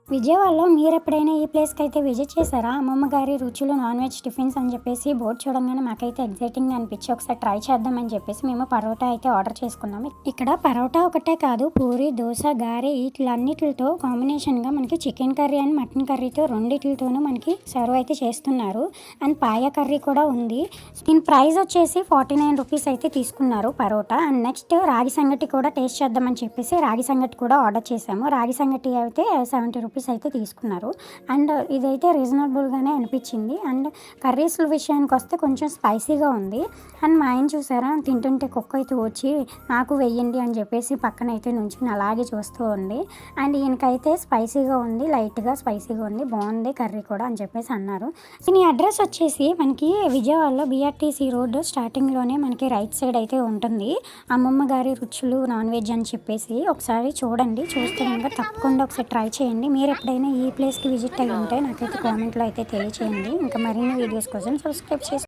విజయవాడలో మీరెప్పుడైనా ఈ ప్లేస్‌కి అయితే విజిట్ చేశారా? అమ్మమ్మ గారి రుచులు నాన్ వెజ్ టిఫిన్స్ అని చెప్పేసి బోర్డ్ చూడంగానే మాకైతే ఎక్సైటింగ్‌గా అనిపించి ఒకసారి ట్రై చేద్దామని చెప్పేసి మేము పరోటా అయితే ఆర్డర్ చేసుకున్నాము. ఇక్కడ పరోటా ఒకటే కాదు పూరి, దోస, గారె ఈటిలన్నిటితో కాంబినేషన్‌గా మనకి చికెన్ కర్రీ అండ్ మటన్ కర్రీతో రెండిటితోనూ మనకి సర్వ్ అయితే చేస్తున్నారు. అండ్ పాయ కర్రీ కూడా ఉంది. దీని ప్రైస్ వచ్చేసి 49 రూపీస్ అయితే తీసుకున్నారు పరోటా. అండ్ నెక్స్ట్ రాగి సంగటి కూడా టేస్ట్ చేద్దామని చెప్పేసి రాగి సంగటి కూడా ఆర్డర్ చేసాము. రాగి సంగటి అయితే 70 రూపీస్ అయితే తీసుకున్నారు. అండ్ ఇదైతే రీజనబుల్గానే అనిపించింది. అండ్ కర్రీస్ విషయానికి వస్తే కొంచెం స్పైసీగా ఉంది. అండ్ మా ఆయన చూసారా తింటుంటే కుక్క అయితే వచ్చి నాకు వెయ్యండి అని చెప్పేసి పక్కన అయితే నుంచుని అలాగే చూస్తూ ఉంది. అండ్ ఈయనకైతే స్పైసీగా ఉంది, లైట్గా స్పైసీగా ఉంది, బాగుంది కర్రీ కూడా అని చెప్పేసి అన్నారు. దీని అడ్రస్ వచ్చేసి మనకి విజయవాడలో BRTC రోడ్ స్టార్టింగ్లోనే మనకి రైట్ సైడ్ అయితే ఉంటుంది. అమ్మమ్మ గారి రుచులు నాన్ వెజ్ అని చెప్పేసి ఒకసారి చూడండి. చూస్తే కనుక తప్పకుండా ఒకసారి ట్రై చేయండి. మీరు ఎప్పుడైనా ఈ ప్లేస్కి విజిట్ అయ్యి ఉంటే నాకైతే కామెంట్లో అయితే తెలియచేయండి. ఇంకా మరిన్ని వీడియోస్ కోసం సబ్స్క్రైబ్ చేసుకోండి.